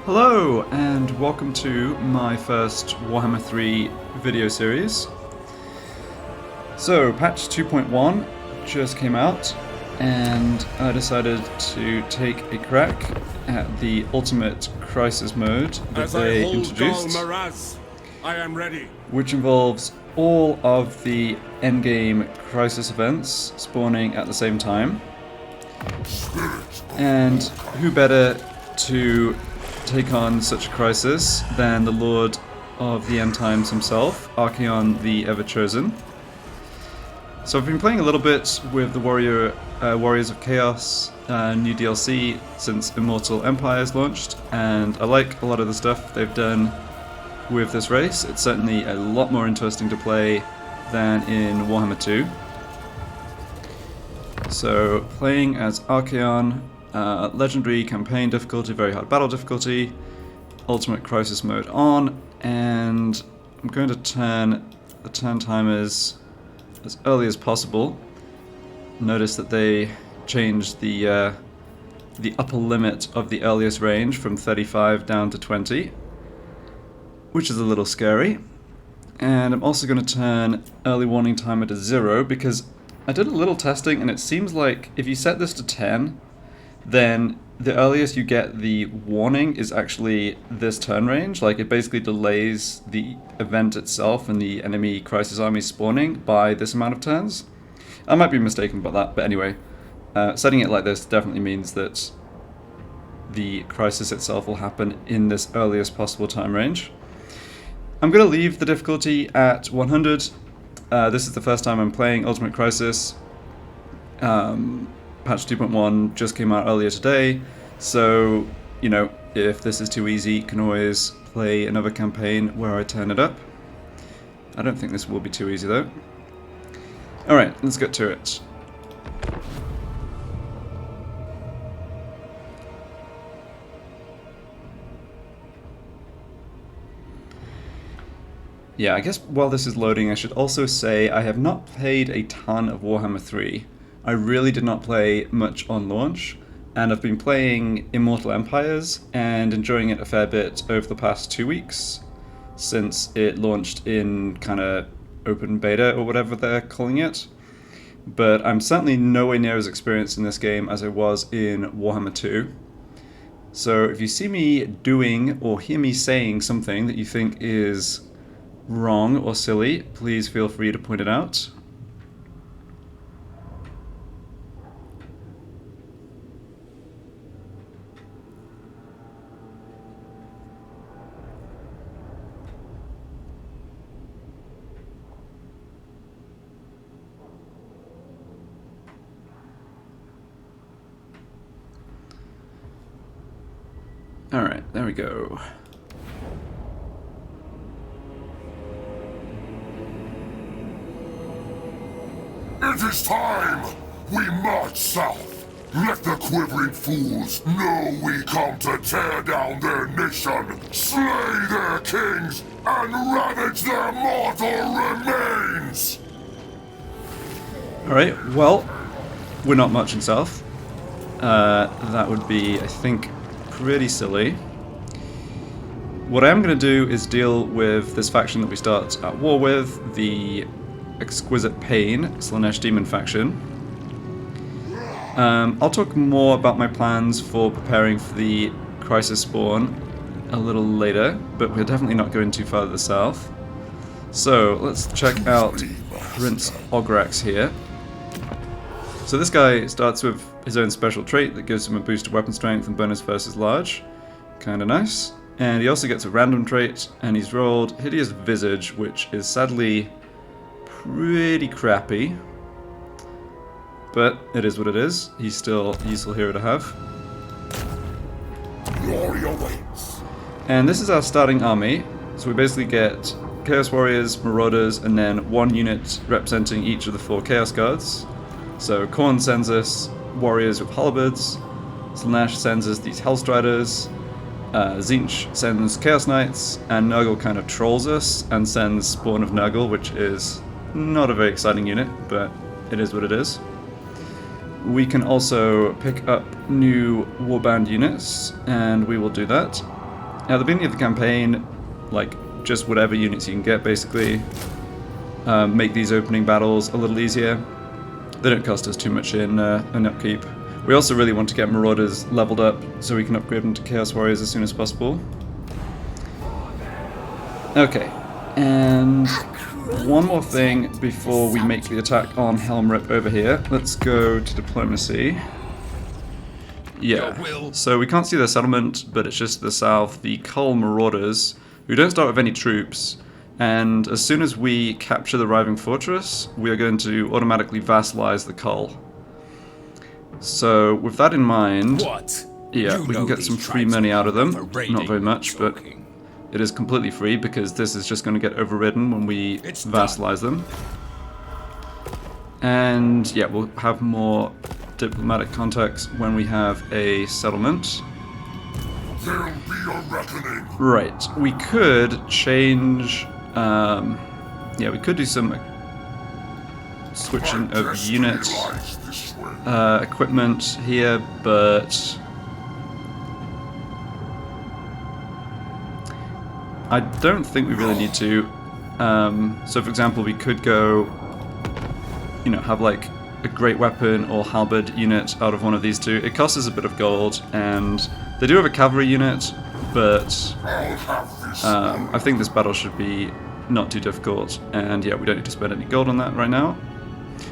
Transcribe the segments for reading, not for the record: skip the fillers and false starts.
Hello, and welcome to my first Warhammer 3 video series. So, patch 2.1 just came out, and I decided to take a crack at the ultimate crisis mode that they introduced, I am ready. which involves all of the endgame crisis events spawning at the same time. And who better to take on such a crisis than the Lord of the End Times himself, Archaon the Everchosen. So I've been playing a little bit with the Warriors of Chaos new DLC since Immortal Empires launched, and I like a lot of the stuff they've done with this race. It's certainly a lot more interesting to play than in Warhammer 2. So playing as Archaon, legendary campaign difficulty, very hard battle difficulty, ultimate crisis mode on, and I'm going to turn the turn timers as early as possible. Notice that they changed the upper limit of the earliest range from 35 down to 20, which is a little scary. And I'm also going to turn early warning timer to 0 because I did a little testing and it seems like if you set this to 10, then the earliest you get the warning is actually this turn range. Like, it basically delays the event itself and the enemy crisis army spawning by this amount of turns. I might be mistaken about that, but anyway, setting it like this definitely means that the crisis itself will happen in this earliest possible time range. I'm going to leave the difficulty at 100. This is the first time I'm playing Ultimate Crisis. Patch 2.1 just came out earlier today, so, you know, if this is too easy, you can always play another campaign where I turn it up. I don't think this will be too easy, though. Alright, let's get to it. Yeah, I guess while this is loading, I should also say I have not played a ton of Warhammer 3. I really did not play much on launch, and I've been playing Immortal Empires and enjoying it a fair bit over the past 2 weeks, since it launched in kind of open beta or whatever they're calling it. But I'm certainly nowhere near as experienced in this game as I was in Warhammer 2. So if you see me doing or hear me saying something that you think is wrong or silly, please feel free to point it out. Alright, there we go. It is time! We march south! Let the quivering fools know we come to tear down their nation, slay their kings, and ravage their mortal remains! Alright, well, we're not marching south. That would be, I think, pretty silly. What I am going to do is deal with this faction that we start at war with, the Exquisite Pain Slaanesh Demon faction. I'll talk more about my plans for preparing for the crisis spawn a little later, but we're definitely not going too far to the south. So let's check out Prince Ograx here. So this guy starts with his own special trait that gives him a boost to weapon strength and bonus versus large. Kinda nice. And he also gets a random trait, and he's rolled Hideous Visage, which is sadly pretty crappy. But it is what it is. He's still a useful hero to have. Glory awaits. And this is our starting army. So we basically get Chaos Warriors, Marauders, and then one unit representing each of the 4 Chaos Guards. So Khorne sends us Warriors with Halberds, Slaanesh sends us these Hellstriders, Tzeentch sends Chaos Knights, and Nurgle kind of trolls us and sends Spawn of Nurgle, which is not a very exciting unit, but it is what it is. We can also pick up new warband units, and we will do that. At the beginning of the campaign, like, just whatever units you can get, basically, make these opening battles a little easier. They don't cost us too much in upkeep. We also really want to get Marauders leveled up so we can upgrade them to Chaos Warriors as soon as possible. Okay, and one more thing before we make the attack on Helm Rip over here. Let's go to Diplomacy. Yeah, so we can't see their settlement, but it's just to the south, the Cull Marauders, who don't start with any troops, and as soon as we capture the Riving Fortress, we are going to automatically vassalize the Cull. So, with that in mind, yeah, we can get some free money out of them. Not very much, but it is completely free because this is just going to get overridden when we vassalize them. And yeah, we'll have more diplomatic contacts when we have a settlement. There'll be a reckoning. Right, we could change, yeah, we could do some switching of unit equipment here, but I don't think we really need to. So for example, we could go, you know, have like a great weapon or halberd unit out of one of these two. It costs us a bit of gold, and they do have a cavalry unit, but I think this battle should be not too difficult, and yeah, we don't need to spend any gold on that right now.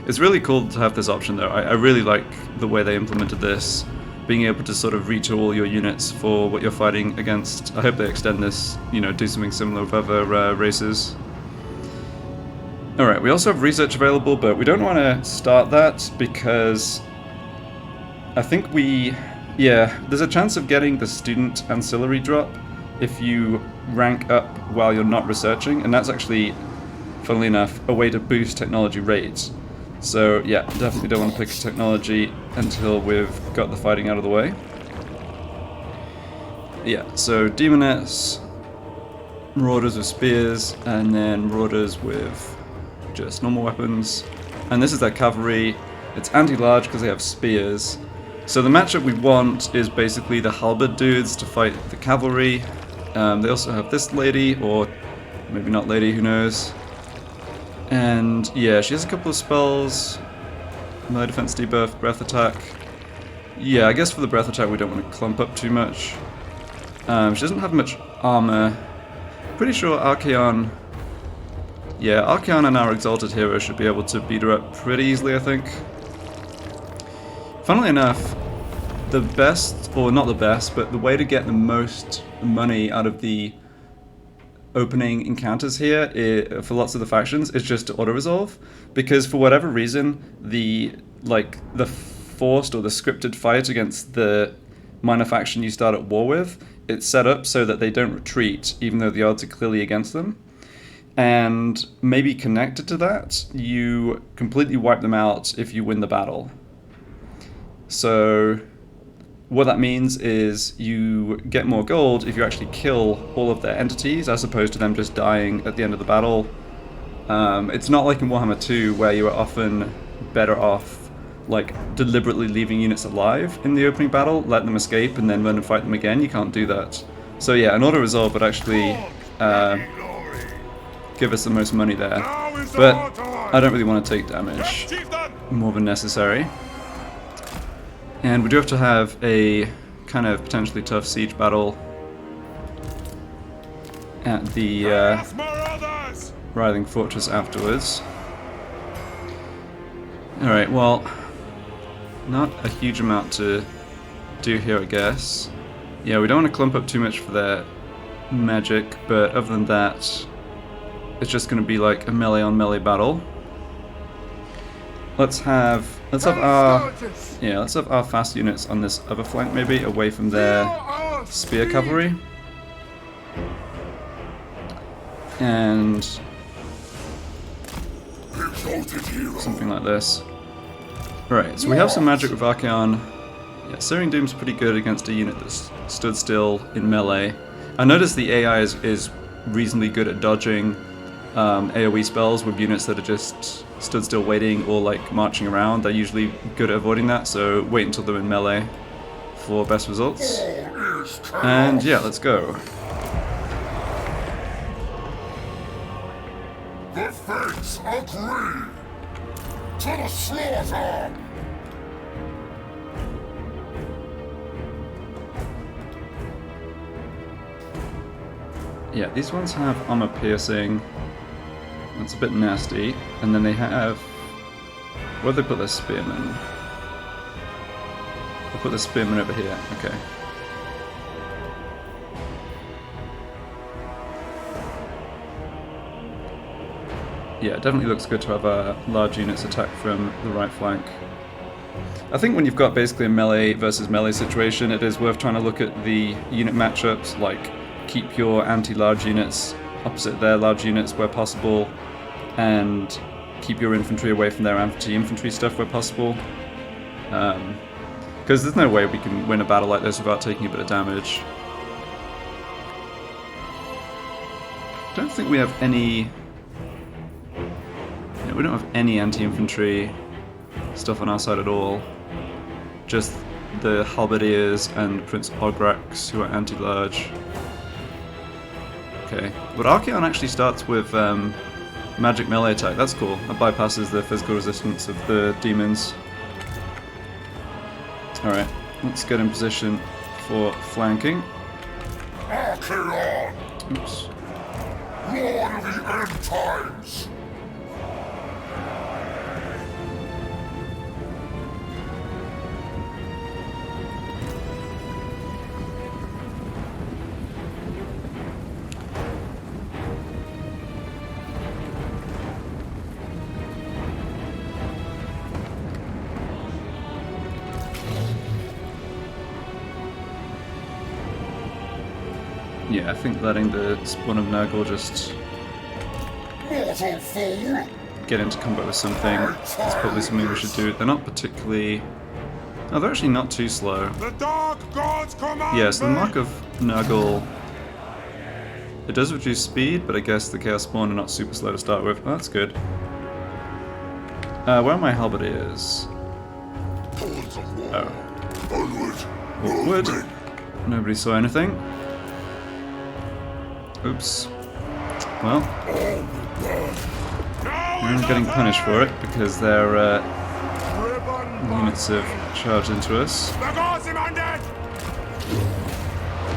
It's really cool to have this option though. I really like the way they implemented this, being able to sort of retool your units for what you're fighting against. I hope they extend this, you know, do something similar with other races. Alright, we also have research available, but we don't want to start that because I think yeah, there's a chance of getting the student ancillary drop if you rank up while you're not researching, and that's actually, funnily enough, a way to boost technology rates. So yeah, definitely don't want to pick a technology until we've got the fighting out of the way. Yeah, so Demoness, Marauders with spears, and then Marauders with just normal weapons. And this is their cavalry. It's anti-large because they have spears. So the matchup we want is basically the halberd dudes to fight the cavalry. They also have this lady, or maybe not lady, who knows. And yeah, she has a couple of spells. Melee defense debuff, breath attack. Yeah, I guess for the breath attack we don't want to clump up too much. She doesn't have much armor. Pretty sure Archaon... Yeah, Archaon and our Exalted Hero should be able to beat her up pretty easily, I think. Funnily enough, the best, or not the best, but the way to get the most money out of the opening encounters here for lots of the factions is just to auto-resolve, because for whatever reason the forced or the scripted fight against the minor faction you start at war with, it's set up so that they don't retreat even though the odds are clearly against them, and maybe connected to that you completely wipe them out if you win the battle. So what that means is you get more gold if you actually kill all of their entities, as opposed to them just dying at the end of the battle. It's not like in Warhammer 2 where you are often better off like deliberately leaving units alive in the opening battle, let them escape, and then run and fight them again. You can't do that. So yeah, an auto-resolve would actually give us the most money there. But I don't really want to take damage more than necessary. And we do have to have a kind of potentially tough siege battle at the Writhing Fortress afterwards. Alright, well, not a huge amount to do here, I guess. Yeah, we don't want to clump up too much for their magic, but other than that, it's just going to be like a melee on melee battle. Let's have our fast units on this other flank, maybe away from their spear cavalry, and something like this. Right, so we have some magic with Archaon. Yeah, Searing Doom's pretty good against a unit that's stood still in melee. I noticed the AI is reasonably good at dodging AoE spells with units that are just stood still waiting or like marching around. They're usually good at avoiding that, so wait until they're in melee for best results. And yeah, let's go. Knights agree! To the slaughter! Yeah, these ones have armor piercing. That's a bit nasty. And then they have... Where'd they put their spearmen? They'll put the spearmen over here. Okay. Yeah, it definitely looks good to have large units attack from the right flank. I think when you've got basically a melee versus melee situation, it is worth trying to look at the unit matchups, like keep your anti-large units opposite their large units where possible, and keep your infantry away from their anti-infantry stuff where possible. Because there's no way we can win a battle like this without taking a bit of damage. I don't think we have any... Yeah, we don't have any anti-infantry stuff on our side at all. Just the Halberdiers and Prince Ograx, who are anti-large. Okay, but Archaon actually starts with magic melee attack. That's cool. That bypasses the physical resistance of the demons. Alright, let's get in position for flanking. Archaon! Oops. Lord of the End Times! Yeah, I think letting the spawn of Nurgle just Mortal fool! get into combat with something is probably something we should do. They're not particularly... Oh, they're actually not too slow. The Dark Gods command Yes, the Mark of Nurgle... It does reduce speed, but I guess the Chaos Spawn are not super slow to start with. Oh, that's good. Where are my Halberdiers? Oh. Onward! Wood. Nobody saw anything. Oops. Well, we're getting punished for it because their units have charged into us.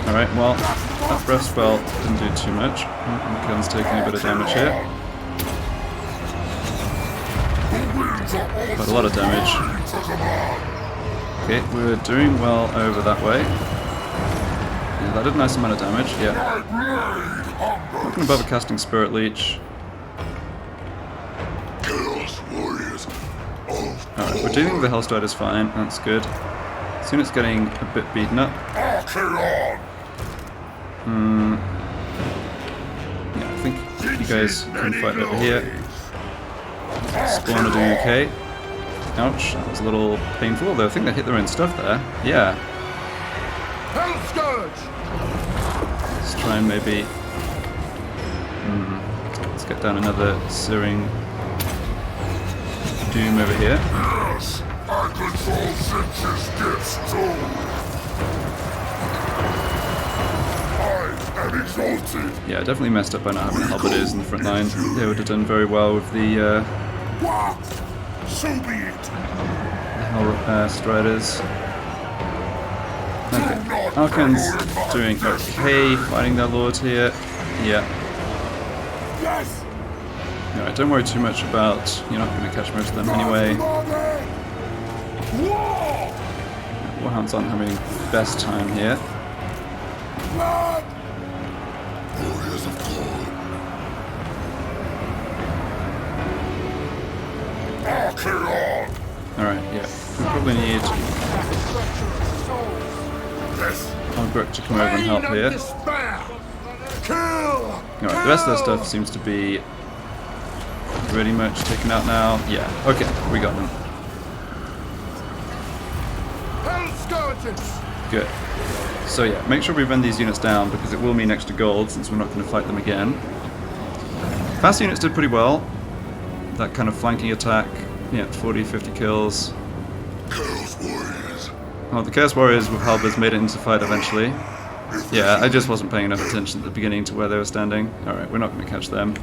Alright, well, that breath spell didn't do too much. Archaon's taking a bit of damage here. Quite a lot of damage. Okay, we're doing well over that way. Yeah, that did a nice amount of damage, yeah. Not going to bother casting Spirit Leech. Alright, we're dealing with the Hellstriders fine, that's good. Soon it's getting a bit beaten up. Yeah, I think you guys can fight over here. Spawn are doing okay. Ouch, that was a little painful, although I think they hit their own stuff there. Yeah. Let's try and maybe... let's get down another Searing Doom over here. Yes, I control Sinch's gifts too. I am exalted. Yeah, definitely messed up by not having Halberdiers in the front line. They would have done very well with the What? So be it. Striders. Okay, Archaon's doing okay, fighting their lord here. Yeah. Yes. Alright, don't worry too much about... You're not going to catch most of them anyway. Warhounds aren't having the best time here. Warriors of God. Archaon. Alright, yeah. We probably need Ogric to come over and help here. Alright, the rest of their stuff seems to be pretty much taken out now. Yeah, okay, we got them. Good. So yeah, make sure we run these units down because it will mean extra gold since we're not going to fight them again. Fast units did pretty well. That kind of flanking attack, yeah, 40, 50 kills. Chaos Warriors. Oh, the Chaos Warriors with halberds made it into the fight eventually. Yeah, I just wasn't paying enough attention at the beginning to where they were standing. Alright, we're not going to catch them.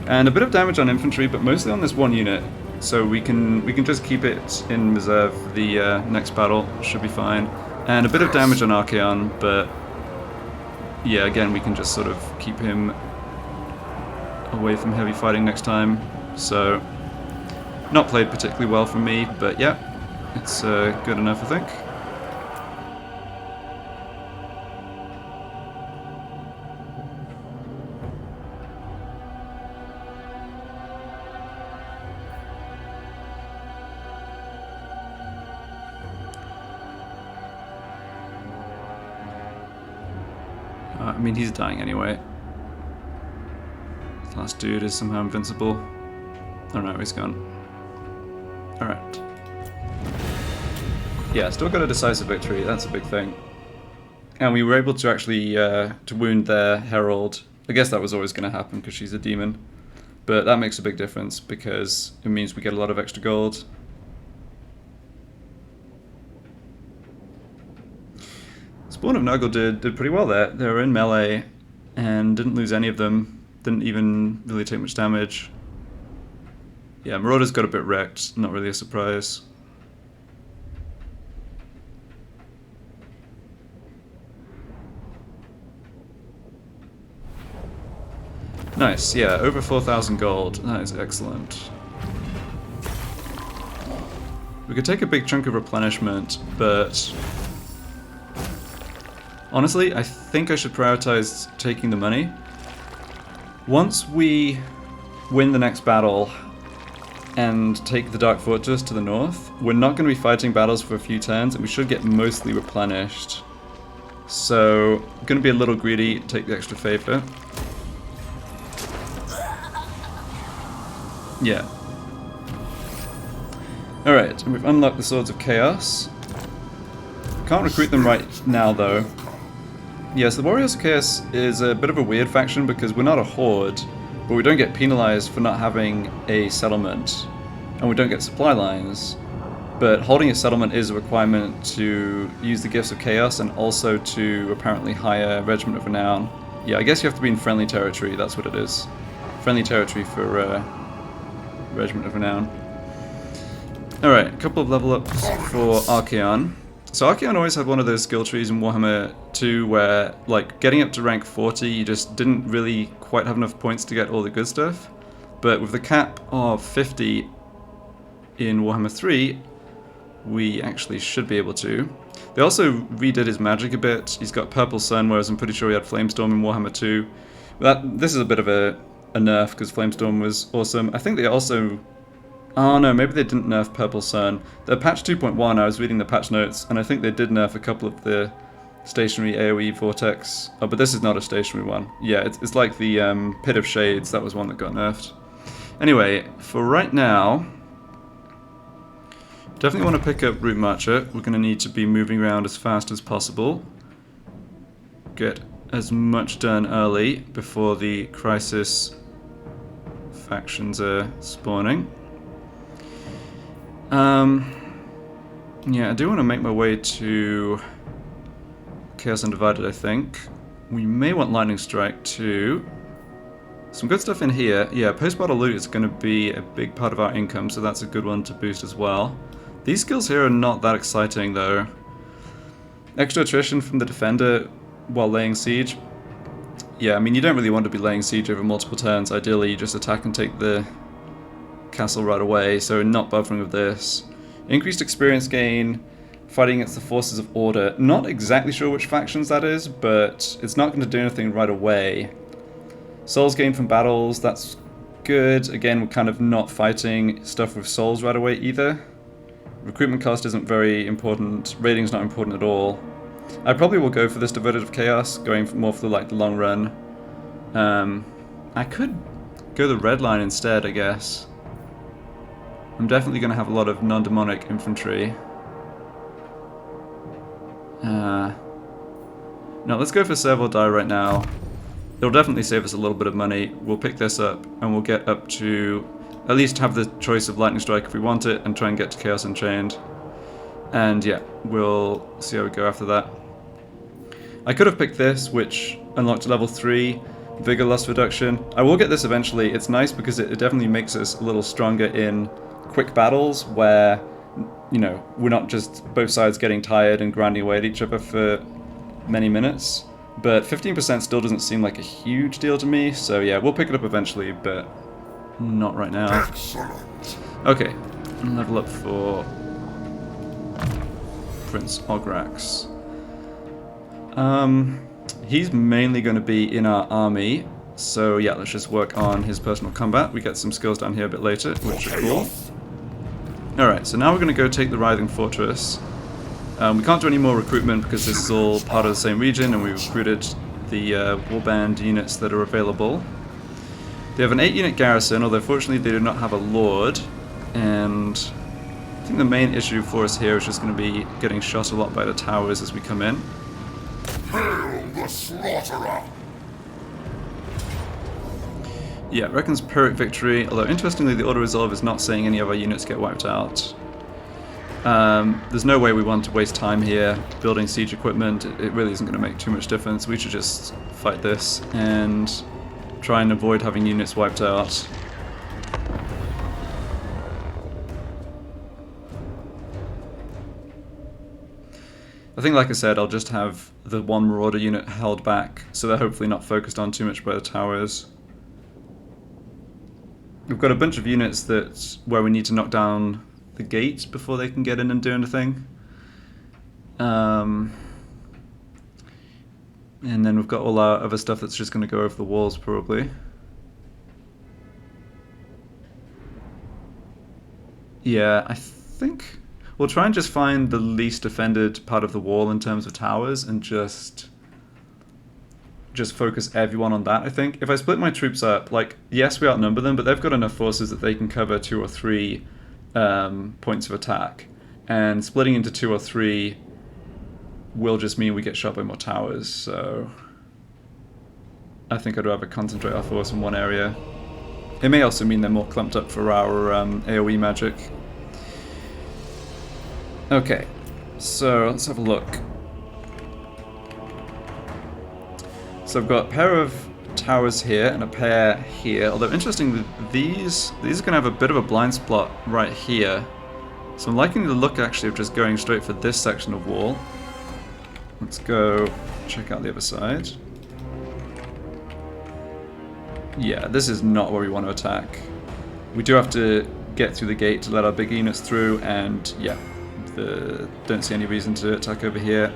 And a bit of damage on infantry, but mostly on this one unit. So we can just keep it in reserve for the next battle. Should be fine. And a bit of damage on Archaon, but yeah, again, we can just sort of keep him away from heavy fighting next time. So, not played particularly well from me, but yeah, it's good enough, I think. I mean, he's dying anyway. The last dude is somehow invincible. Oh no, he's gone. Alright. Yeah, still got a decisive victory, that's a big thing. And we were able to actually to wound their herald. I guess that was always going to happen because she's a demon. But that makes a big difference because it means we get a lot of extra gold. Spawn of Nurgle did pretty well there. They were in melee and didn't lose any of them. Didn't even really take much damage. Yeah, Marauder's got a bit wrecked. Not really a surprise. Nice, yeah, over 4,000 gold. That is excellent. We could take a big chunk of replenishment, but honestly, I think I should prioritize taking the money. Once we win the next battle and take the Dark Fortress to the north, we're not going to be fighting battles for a few turns, and we should get mostly replenished. So, I'm going to be a little greedy, take the extra favor. Yeah. Alright, and we've unlocked the Swords of Chaos. Can't recruit them right now, though. Yes, the Warriors of Chaos is a bit of a weird faction because we're not a horde, but we don't get penalized for not having a settlement, and we don't get supply lines. But holding a settlement is a requirement to use the Gifts of Chaos and also to apparently hire Regiment of Renown. Yeah, I guess you have to be in friendly territory, that's what it is. Friendly territory for Regiment of Renown. Alright, a couple of level ups for Archaon. So Archaon always had one of those skill trees in Warhammer 2 where, like, getting up to rank 40, you just didn't really quite have enough points to get all the good stuff. But with the cap of 50 in Warhammer 3, we actually should be able to. They also redid his magic a bit. He's got Purple Sun, whereas I'm pretty sure he had Flamestorm in Warhammer 2. This is a bit of a nerf because Flamestorm was awesome. I think they also... Oh no, maybe they didn't nerf Purple Sun. The patch 2.1, I was reading the patch notes, and I think they did nerf a couple of the stationary AoE Vortex. Oh, but this is not a stationary one. Yeah, it's like the Pit of Shades, that was one that got nerfed. Anyway, for right now, definitely want to pick up Root Marcher. We're going to need to be moving around as fast as possible. Get as much done early before the Crisis factions are spawning. Yeah, I do want to make my way to Chaos Undivided, I think. We may want Lightning Strike too. Some good stuff in here. Yeah, post-battle loot is going to be a big part of our income, so that's a good one to boost as well. These skills here are not that exciting though. Extra attrition from the defender while laying siege. Yeah, I mean, you don't really want to be laying siege over multiple turns. Ideally, you just attack and take the castle right away, so not bothering with this. Increased experience gain, fighting against the forces of order. Not exactly sure which factions that is, but it's not going to do anything right away. Souls gained from battles, that's good. Again, we're kind of not fighting stuff with souls right away either. Recruitment cost isn't very important. Rating's not important at all. I probably will go for this Devoted of Chaos, going more for the long run. I could go the red line instead, I guess. I'm definitely going to have a lot of non-demonic infantry. No, let's go for Serve or Die right now. It'll definitely save us a little bit of money. We'll pick this up and we'll get up to at least have the choice of Lightning Strike if we want it and try and get to Chaos Unchained. And yeah, we'll see how we go after that. I could have picked this, which unlocked level 3, Vigor loss reduction. I will get this eventually. It's nice because it definitely makes us a little stronger in quick battles where, you know, we're not just both sides getting tired and grinding away at each other for many minutes. But 15% still doesn't seem like a huge deal to me, so yeah, we'll pick it up eventually, but not right now. Excellent. Okay, level up for Prince Ograx. He's mainly going to be in our army, so yeah, let's just work on his personal combat. We get some skills down here a bit later, which are cool. Alright, so now we're going to go take the Writhing Fortress. We can't do any more recruitment because this is all part of the same region, and we recruited the warband units that are available. They have an 8-unit garrison, although fortunately they do not have a lord, and I think the main issue for us here is just going to be getting shot a lot by the towers as we come in. Hail the slaughterer! Yeah, it reckons Pyrrhic victory, although interestingly the auto-resolve is not saying any of our units get wiped out. There's no way we want to waste time here building siege equipment. It really isn't going to make too much difference. We should just fight this and try and avoid having units wiped out. I think, like I said, I'll just have the one Marauder unit held back, so they're hopefully not focused on too much by the towers. We've got a bunch of units where we need to knock down the gate before they can get in and do anything. And then we've got all our other stuff that's just going to go over the walls, probably. Yeah, I think we'll try and just find the least defended part of the wall in terms of towers and just focus everyone on that, I think. If I split my troops up, like, yes, we outnumber them, but they've got enough forces that they can cover 2 or 3 points of attack. And splitting into 2 or 3 will just mean we get shot by more towers, so I think I'd rather concentrate our force in one area. It may also mean they're more clumped up for our AoE magic. Okay, so let's have a look. So I've got a pair of towers here and a pair here, although interestingly these are going to have a bit of a blind spot right here. So I'm liking the look actually of just going straight for this section of wall. Let's go check out the other side. Yeah, this is not where we want to attack. We do have to get through the gate to let our big units through, and yeah, don't see any reason to attack over here.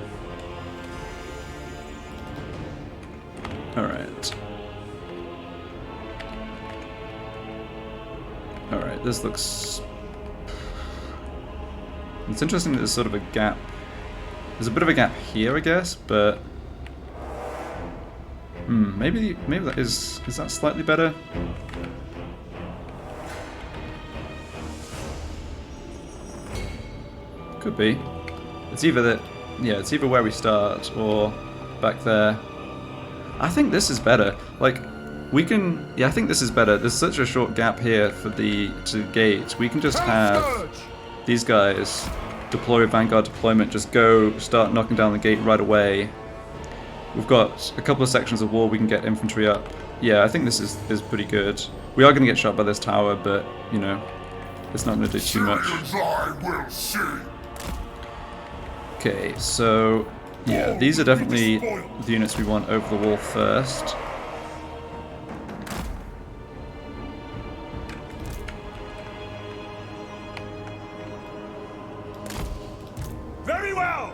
Alright. Alright, this looks... It's interesting that there's sort of a gap. There's a bit of a gap here, I guess, but... maybe that is that slightly better? Could be. It's either that, yeah, it's either where we start or back there. I think this is better. Like, we can, yeah, I think this is better. There's such a short gap here for the gate. We can just have these guys deploy Vanguard deployment, just go start knocking down the gate right away. We've got a couple of sections of wall we can get infantry up. Yeah, I think this is pretty good. We are going to get shot by this tower, but, you know, it's not going to do too much. Okay, so, yeah, these are definitely the units we want over the wall first. Very well.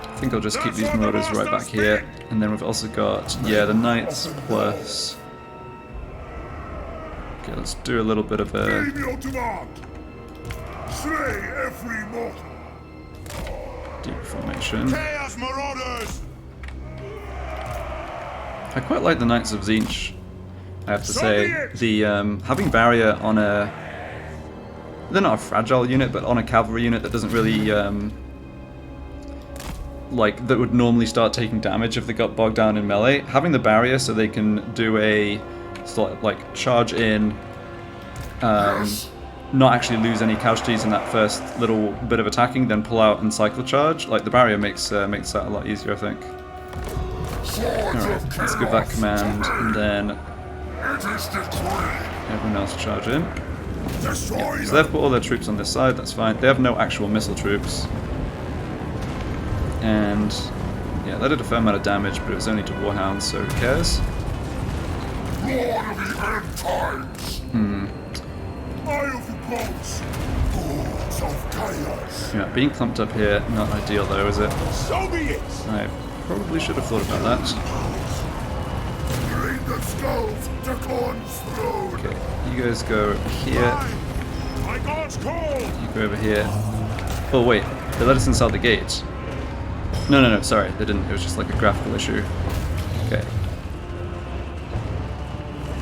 I think I'll just keep these marauders right back here, and then we've also got, yeah, the knights plus... Okay, let's do a little bit of a... Slay every mortal. deep formation. Chaos Marauders. I quite like the Knights of Tzeentch, I have to say. The having barrier on a... They're not a fragile unit, but on a cavalry unit that doesn't really... like, that would normally start taking damage if they got bogged down in melee. Having the barrier so they can do a... sort of, like, charge in... not actually lose any casualties in that first little bit of attacking, then pull out and cycle charge. Like, the barrier makes that a lot easier, I think. Alright, let's give that command, and then everyone else charge in. Yeah, so they've put all their troops on this side, that's fine. They have no actual missile troops. And yeah, that did a fair amount of damage, but it was only to Warhounds, so who cares? Lord of the end times! Eye of the gods! Lords of chaos! Yeah, being clumped up here, not ideal though, is it? So be it! I probably should have thought about that. Bring the skulls to Khorne's throne! Okay, you guys go here. My god's call! You go over here. Oh wait, they let us inside the gate. No, sorry, they didn't. It was just like a graphical issue. Okay.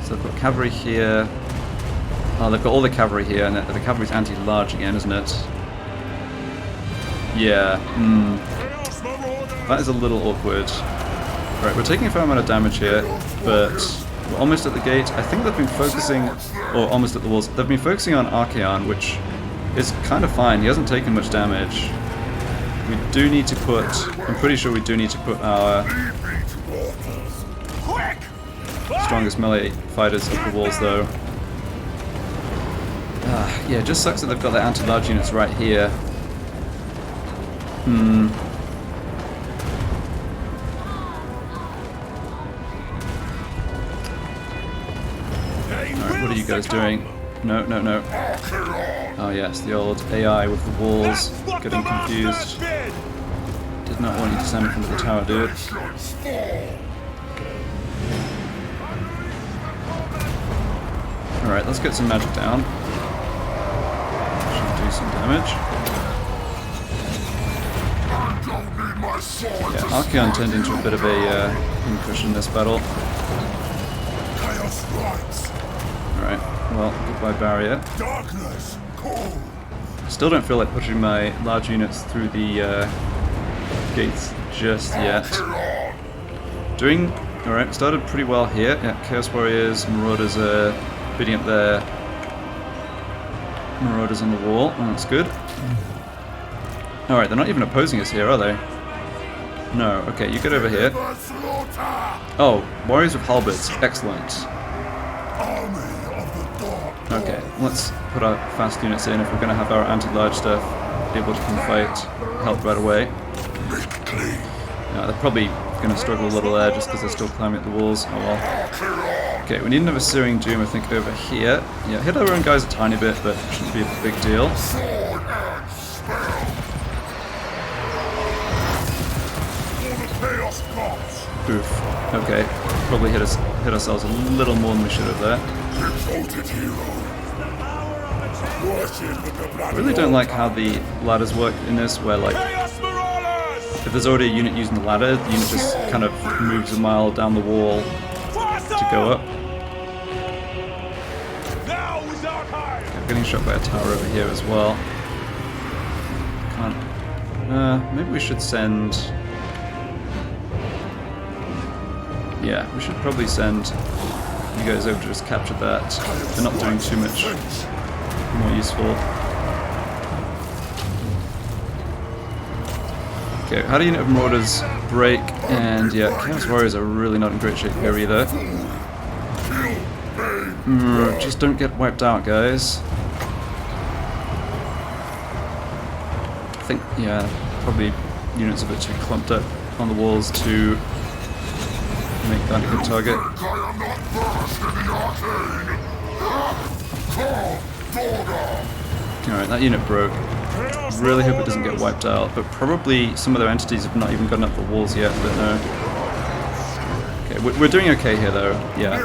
So they've got cavalry here. Oh, they've got all the cavalry here, and the cavalry's anti-large again, isn't it? Yeah, that is a little awkward. Right, we're taking a fair amount of damage here, but we're almost at the gate. I think they've been focusing, or almost at the walls, they've been focusing on Archaon, which is kind of fine. He hasn't taken much damage. We do need to put, I'm pretty sure we do need to put our strongest melee fighters up the walls though. Yeah, it just sucks that they've got their anti-large units right here. Alright, what are you guys doing? No. Oh yes, the old AI with the walls, getting confused. Did not want you to send me from the tower, dude. Alright, let's get some magic down. Should do some damage. Yeah, Archaon turned into a bit of a pincushion in this battle. Alright, well, goodbye barrier. Still don't feel like pushing my large units through the gates just yet. Doing alright, started pretty well here. Yeah, Chaos Warriors, Marauders are beating up their Marauders on the wall. Oh, that's good. Alright, they're not even opposing us here, are they? No, okay, you get over here. Oh, Warriors with Halberds, excellent. Okay, let's put our fast units in if we're going to have our anti-large stuff able to come fight, help right away. Yeah, they're probably going to struggle a little there just because they're still climbing up the walls. Oh well. Okay, we need another Searing Doom, I think, over here. Yeah, hit our own guys a tiny bit, but shouldn't be a big deal. Oof. Okay, probably hit ourselves a little more than we should have there. I really don't like how the ladders work in this, where like if there's already a unit using the ladder, the unit just kind of moves a mile down the wall to go up. Okay, I'm getting shot by a tower over here as well. Can't. Maybe we should send. Yeah, we should probably send you guys over to just capture that. They're not doing too much more useful. Okay, how do unit of Marauders break? And yeah, Chaos Warriors are really not in great shape here either. Just don't get wiped out, guys. I think, yeah, probably units a bit too clumped up on the walls to make that a good target. Alright, that unit broke. Really hope it doesn't get wiped out, but probably some of their entities have not even gotten up the walls yet, I don't know. Okay, we're doing okay here though, yeah.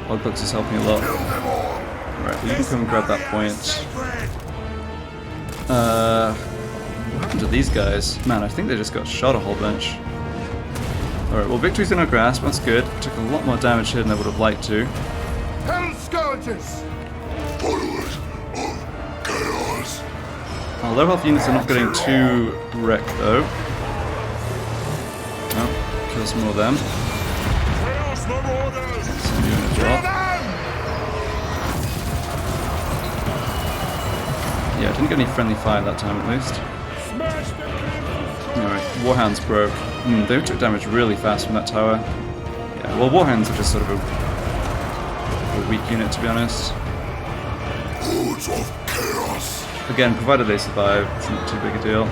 Ogbux is helping a lot. Alright, well you can come and grab that point. What happened to these guys? Man, I think they just got shot a whole bunch. Alright, well victory's in our grasp, that's good. Took a lot more damage here than I would have liked to. Hell scourges! Followers of chaos! Our low health units are not getting too wrecked though. Oh, kill some more of them. Some unit as well. Yeah, didn't get any friendly fire that time at least. Alright. Warhounds broke. They took damage really fast from that tower. Yeah, well, Warhounds are just sort of a weak unit, to be honest. Hordes of chaos. Again, provided they survive, it's not too big a deal.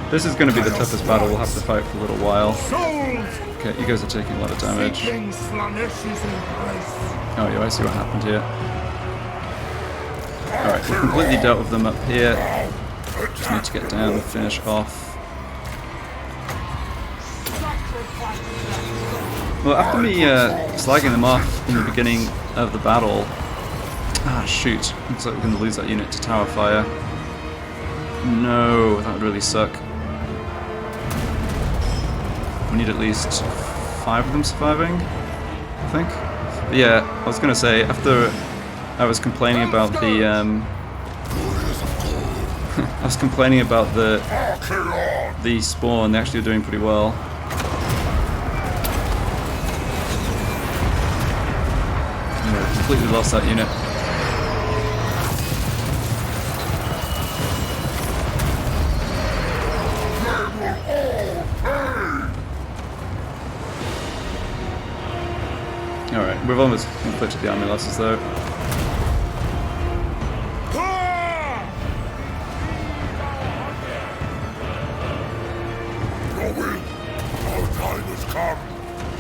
This is going to be the toughest battle we'll have to fight for a little while. Okay, you guys are taking a lot of damage. Oh yeah, I see what happened here. Alright, we've completely dealt with them up here. Just need to get down and finish off. Well, after me slagging them off in the beginning of the battle... Ah, shoot. Looks like we're going to lose that unit to tower fire. No, that would really suck. We need at least 5 of them surviving, I think. But yeah, I was going to say, after I was complaining about the... I was complaining about the spawn, they actually are doing pretty well. Yeah, completely lost that unit. Alright, we've almost inflicted the army losses though.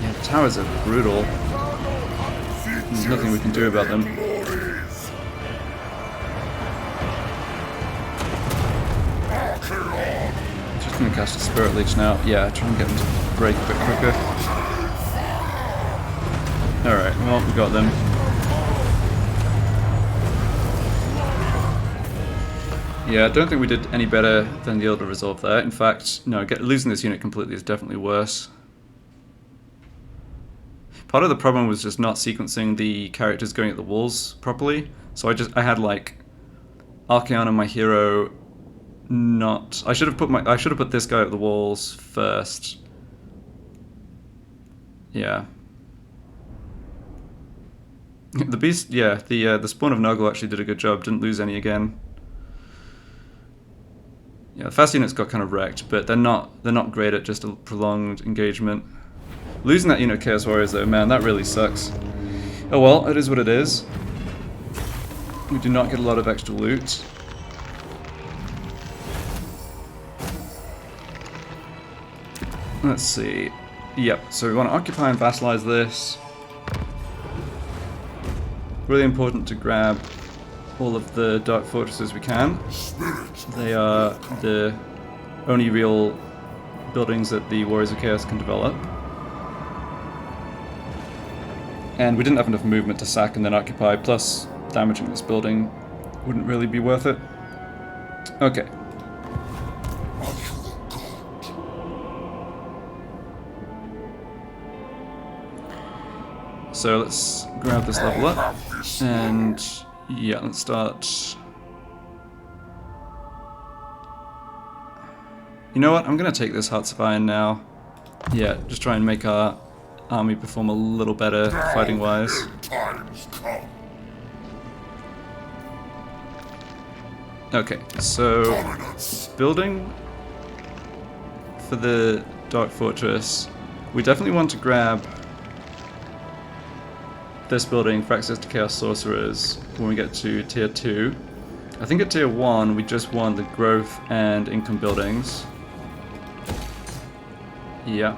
Yeah, the towers are brutal. There's nothing we can do about them. Just gonna cast a Spirit Leech now. Yeah, try and get them to break a bit quicker. Alright, well, we got them. Yeah, I don't think we did any better than the Elder Resolve there. In fact, no, losing this unit completely is definitely worse. Part of the problem was just not sequencing the characters going at the walls properly. So I had like Archaon and my hero not... I should have put this guy at the walls first. Yeah. The beast, yeah, the spawn of Noggle actually did a good job, didn't lose any again. Yeah, the fast units got kind of wrecked, but they're not great at just a prolonged engagement. Losing that unit of Chaos Warriors though, man, that really sucks. Oh well, it is what it is. We do not get a lot of extra loot. Let's see. Yep, so we want to occupy and vassalize this. Really important to grab all of the Dark Fortresses we can. They are the only real buildings that the Warriors of Chaos can develop. And we didn't have enough movement to sack and then occupy, plus damaging this building wouldn't really be worth it. Okay. So let's grab this level up, and yeah, let's start. You know what, I'm going to take this Hearts of Iron now. Yeah, just try and make our army perform a little better fighting wise. Okay, so building for the Dark Fortress, we definitely want to grab this building for access to Chaos Sorcerers when we get to Tier 2. I think at Tier 1 we just want the Growth and Income buildings. Yeah.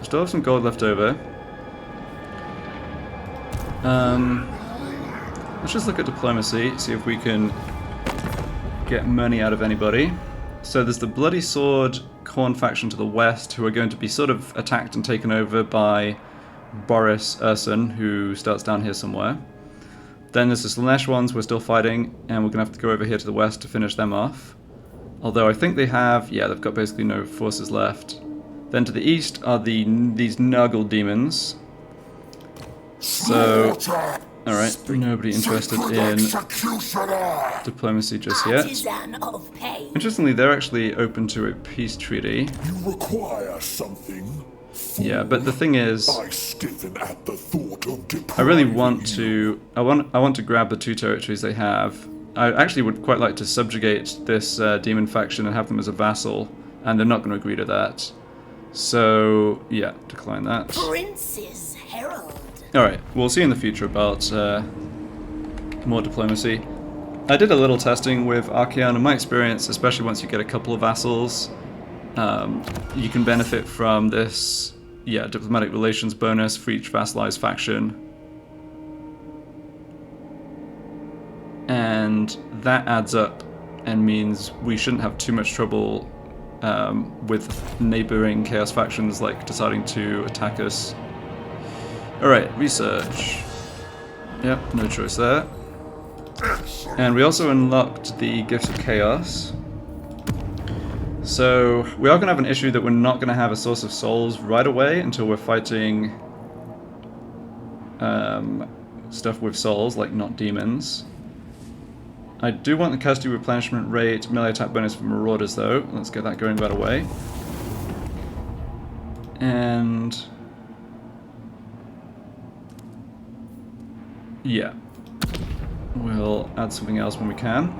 Still have some gold left over. Let's just look at diplomacy, see if we can get money out of anybody. So there's the Bloody Sword Khorne faction to the west, who are going to be sort of attacked and taken over by Boris Urson, who starts down here somewhere. Then there's the Slanesh ones we're still fighting, and we're going to have to go over here to the west to finish them off. Although I think they have, yeah, they've got basically no forces left. Then to the east are these Nurgle demons. So, alright, nobody interested in diplomacy just yet. Interestingly, they're actually open to a peace treaty. You require something. Yeah, but the thing is, I stiffen at the thought of I really want to. I want to grab the 2 territories they have. I actually would quite like to subjugate this demon faction and have them as a vassal, and they're not going to agree to that. So, yeah, decline that. Prince's Herald. Alright, we'll see in the future about more diplomacy. I did a little testing with Archaon, and my experience, especially once you get a couple of vassals, you can benefit from this, diplomatic relations bonus for each vassalized faction. And that adds up and means we shouldn't have too much trouble with neighboring chaos factions like deciding to attack us. Alright, research. Yep, no choice there. And we also unlocked the Gifts of Chaos. So we are going to have an issue that we're not going to have a source of souls right away until we're fighting stuff with souls, like not demons. I do want the custody replenishment rate, melee attack bonus for Marauders though. Let's get that going right away. And yeah, we'll add something else when we can.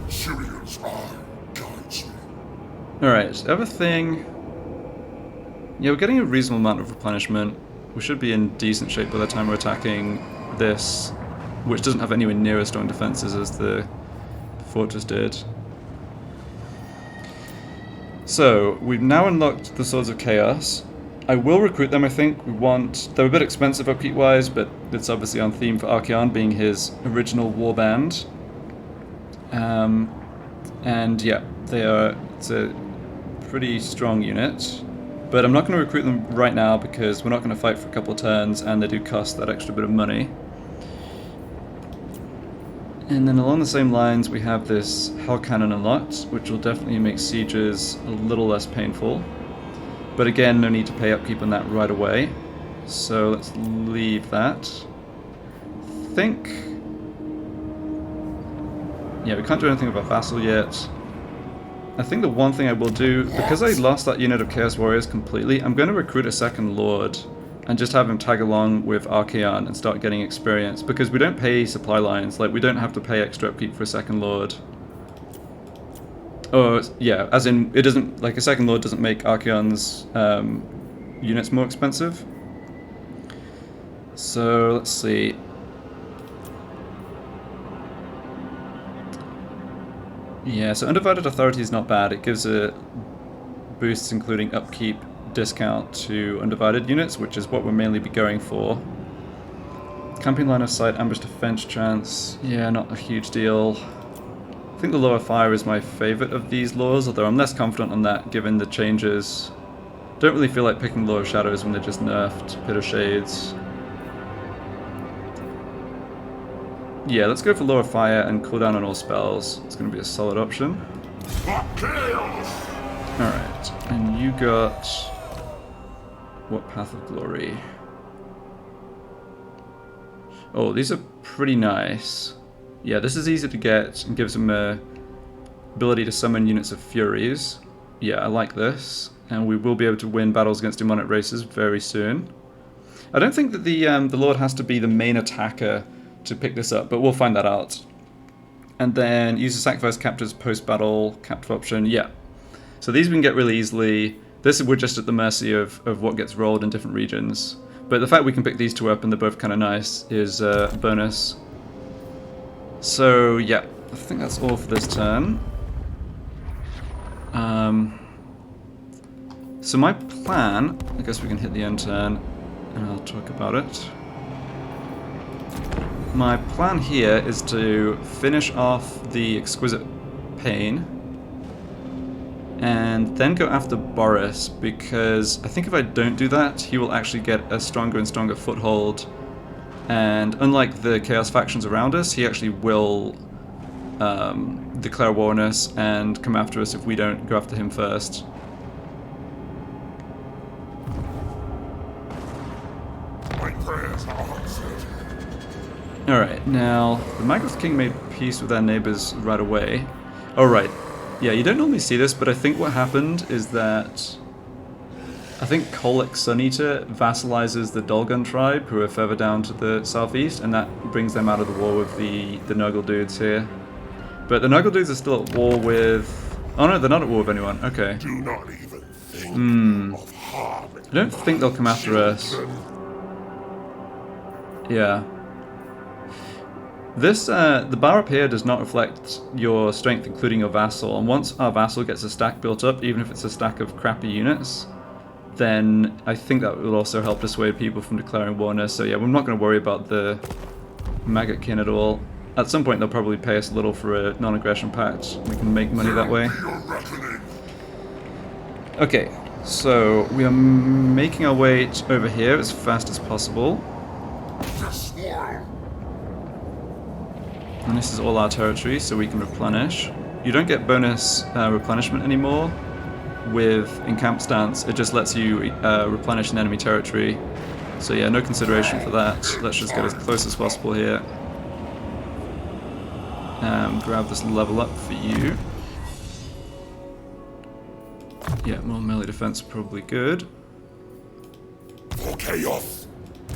Sirius eye guides me. Alright, other thing. Yeah, we're getting a reasonable amount of replenishment. We should be in decent shape by the time we're attacking this, which doesn't have anywhere near as strong defenses as the fortress did. So, we've now unlocked the Swords of Chaos. I will recruit them, I think. They're a bit expensive upkeep-wise, but it's obviously on theme for Archaon being his original warband. And yeah, it's a pretty strong unit. But I'm not going to recruit them right now because we're not going to fight for a couple of turns and they do cost that extra bit of money. And then along the same lines we have this Hell Cannon unlocked, which will definitely make sieges a little less painful. But again, no need to pay upkeep on that right away. So let's leave that. Yeah, we can't do anything with our vassal yet. I think the one thing I will do, because I lost that unit of Chaos Warriors completely, I'm going to recruit a second Lord and just have him tag along with Archaon and start getting experience, because we don't pay supply lines, like we don't have to pay extra upkeep for a second Lord. Oh, yeah, as in, it doesn't, like a second Lord doesn't make Archaon's units more expensive. So, let's see. Yeah, so Undivided Authority is not bad. It gives a boosts including upkeep discount to Undivided units, which is what we'll mainly be going for. Camping line of sight, ambush defense chance. Yeah, not a huge deal. I think the Law of Fire is my favourite of these laws, although I'm less confident on that given the changes. Don't really feel like picking Law of Shadows when they're just nerfed. Pit of Shades. Yeah, let's go for Law of Fire and cool down on all spells. It's going to be a solid option. Alright, and you got... what Path of Glory? Oh, these are pretty nice. Yeah, this is easy to get and gives them a ability to summon units of Furies. Yeah, I like this. And we will be able to win battles against demonic races very soon. I don't think that the Lord has to be the main attacker to pick this up, but we'll find that out. And then use the sacrifice captors post-battle captive option. Yeah. So these we can get really easily. This we're just at the mercy of what gets rolled in different regions. But the fact we can pick these two up and they're both kind of nice is a bonus. So yeah, I think that's all for this turn. So my plan, I guess we can hit the end turn and I'll talk about it. My plan here is to finish off the Exquisite Pain and then go after Boris, because I think if I don't do that, he will actually get a stronger and stronger foothold, and unlike the Chaos factions around us, he actually will declare war on us and come after us if we don't go after him first. My prayers are answered. Alright, now, the Magrath King made peace with their neighbors right away. Oh, right. Yeah, you don't normally see this, but I think what happened is that... I think Kolic Suneater vassalizes the Dolgun tribe, who are further down to the southeast, and that brings them out of the war with the Nurgle dudes here. But the Nurgle dudes are still at war with Oh no, they're not at war with anyone. Okay. Do not even think of harming. I don't think they'll come after us. Yeah. This, the bar up here does not reflect your strength, including your vassal. And once our vassal gets a stack built up, even if it's a stack of crappy units, then I think that will also help dissuade people from declaring war on us. So yeah, we're not going to worry about the maggot kin at all. At some point they'll probably pay us a little for a non-aggression pact. We can make money that way. Okay, so we are making our way over here as fast as possible. And this is all our territory, so we can replenish. You don't get bonus replenishment anymore with Encamp Stance. It just lets you replenish an enemy territory. So yeah, no consideration for that. Let's just get as close as possible here. Grab this level up for you. Yeah, more melee defense probably good. Chaos.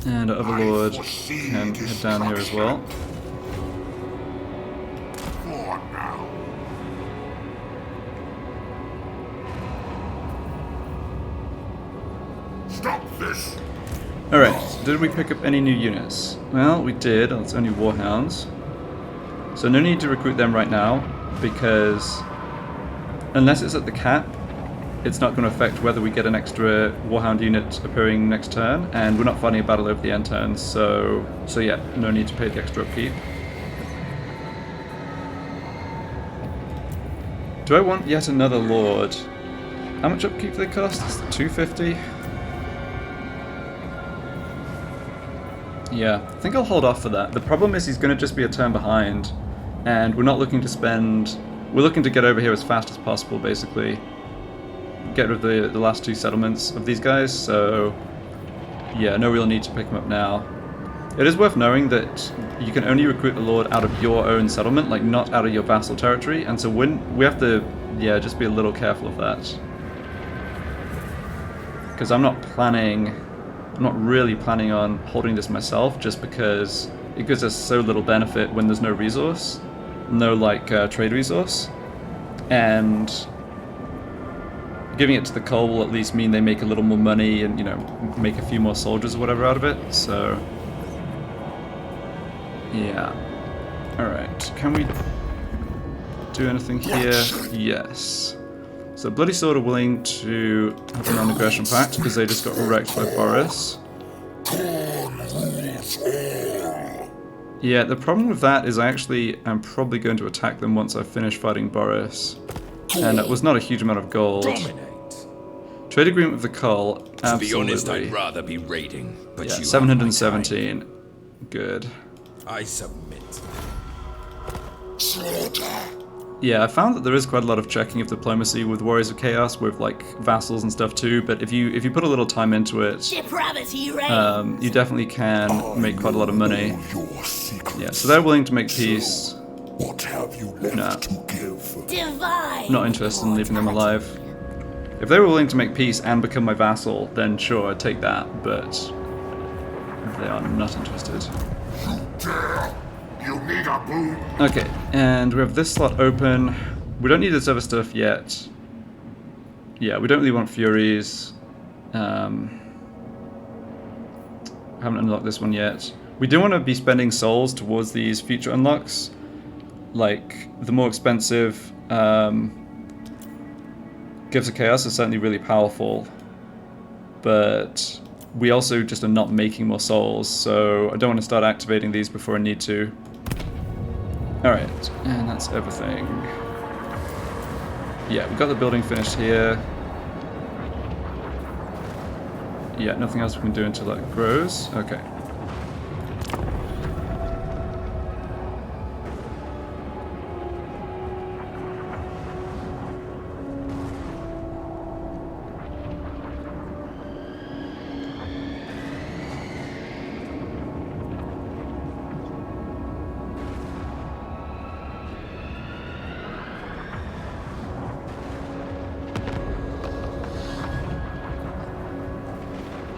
And our Overlord can head down here as well. Stop this. Alright, did we pick up any new units? Well, we did. It's only Warhounds. So no need to recruit them right now, because unless it's at the cap, it's not going to affect whether we get an extra Warhound unit appearing next turn, and we're not fighting a battle over the end turns, so yeah, no need to pay the extra upkeep. Do I want yet another Lord? How much upkeep do they cost? It's 250? Yeah, I think I'll hold off for that. The problem is he's going to just be a turn behind, and we're not looking to spend... We're looking to get over here as fast as possible, basically. Get rid of the last two settlements of these guys, so... Yeah, no real need to pick them up now. It is worth knowing that you can only recruit the Lord out of your own settlement, like not out of your vassal territory, and so when we have to, yeah, just be a little careful of that. Because I'm not really planning on holding this myself, just because it gives us so little benefit when there's no resource, no like trade resource, and giving it to the Cull will at least mean they make a little more money and, you know, make a few more soldiers or whatever out of it, so yeah. Alright, can we do anything here? Yes. So Bloody Sword are willing to have a non-aggression pact because they just got wrecked by Boris. Yeah, the problem with that is I actually am probably going to attack them once I finish fighting Boris. And that was not a huge amount of gold. Trade agreement with the Cull, absolutely. To be honest, I'd rather be raiding, but yeah, you 717. Good. I submit. Yeah, I found that there is quite a lot of checking of diplomacy with Warriors of Chaos, with like vassals and stuff too. But if you put a little time into it, you definitely can make quite a lot of money. Yeah, so they're willing to make peace. What have you left to give? Divine. Not interested in leaving them alive. If they were willing to make peace and become my vassal, then sure, I'd take that. But they are not interested. You dare! You need a boon. Okay, and we have this slot open. We don't need this other stuff yet. Yeah, we don't really want Furies. Haven't unlocked this one yet. We do want to be spending souls towards these future unlocks. Like, the more expensive Gifts of Chaos are certainly really powerful. But we also just are not making more souls, so I don't want to start activating these before I need to. Alright, and that's everything. Yeah, we've got the building finished here. Yeah, nothing else we can do until that grows. Okay.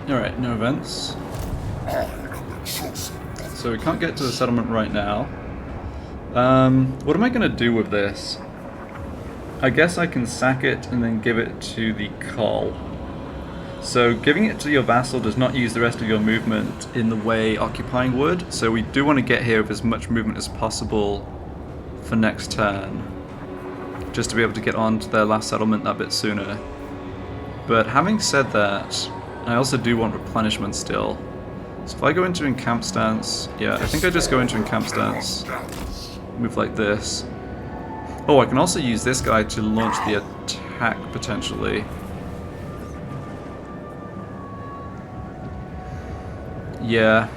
Alright, no events. So we can't get to the settlement right now. What am I going to do with this? I guess I can sack it and then give it to the Cull. So giving it to your vassal does not use the rest of your movement in the way occupying would, so we do want to get here with as much movement as possible for next turn, just to be able to get on to their last settlement that bit sooner. But having said that, I also do want replenishment still. So if I go into encamp stance, yeah, I think I just go into encamp stance, move like this. Oh, I can also use this guy to launch the attack potentially. Yeah.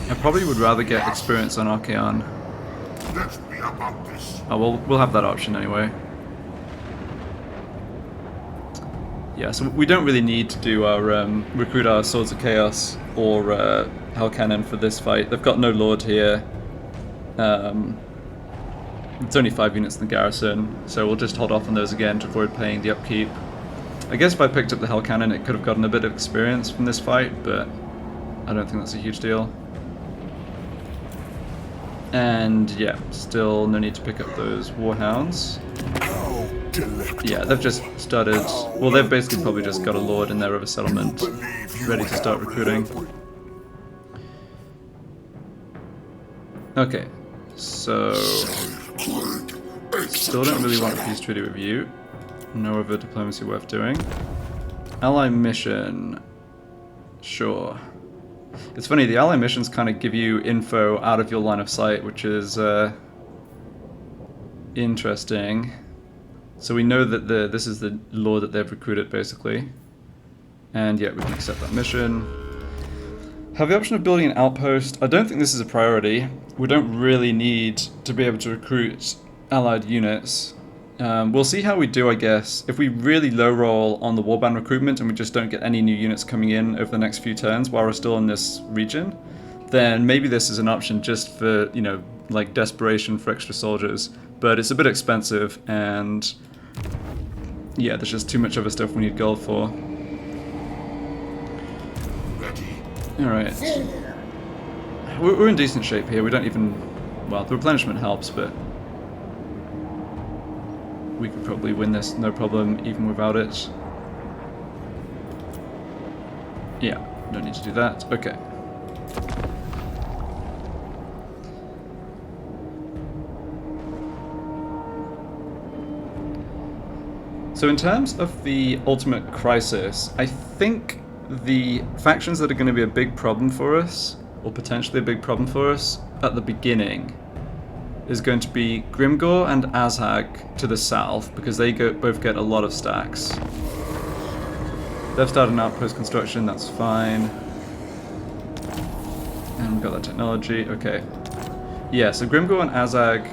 I probably would rather get experience on Archaon. Oh, well, we'll have that option anyway. Yeah, so we don't really need to do our recruit our Swords of Chaos or Hell Cannon for this fight. They've got no Lord here. It's only 5 units in the garrison, so we'll just hold off on those again to avoid paying the upkeep. I guess if I picked up the Hell Cannon, it could have gotten a bit of experience from this fight, but I don't think that's a huge deal. And yeah, still no need to pick up those Warhounds. Yeah, they've just started... Well, they've basically probably just got a Lord in their other settlement, ready to start recruiting. Okay, so... Still don't really want a peace treaty with you. No other diplomacy worth doing. Ally mission... Sure. It's funny, the ally missions kind of give you info out of your line of sight, which is interesting. So we know that this is the lord that they've recruited, basically. And yeah, we can accept that mission. Have the option of building an outpost. I don't think this is a priority. We don't really need to be able to recruit allied units. We'll see how we do, I guess. If we really low roll on the warband recruitment and we just don't get any new units coming in over the next few turns while we're still in this region, then maybe this is an option just for, you know, like desperation for extra soldiers. But it's a bit expensive and yeah, there's just too much other stuff we need gold for. Alright. We're in decent shape here. We don't even... Well, the replenishment helps, but... we could probably win this, no problem, even without it. Yeah, don't need to do that. Okay. So in terms of the ultimate crisis, I think the factions that are going to be a big problem for us, or potentially a big problem for us, at the beginning, is going to be Grimgor and Azhag to the south, because they both get a lot of stacks. They've started an outpost construction, that's fine. And we've got that technology, okay. Yeah, so Grimgor and Azhag,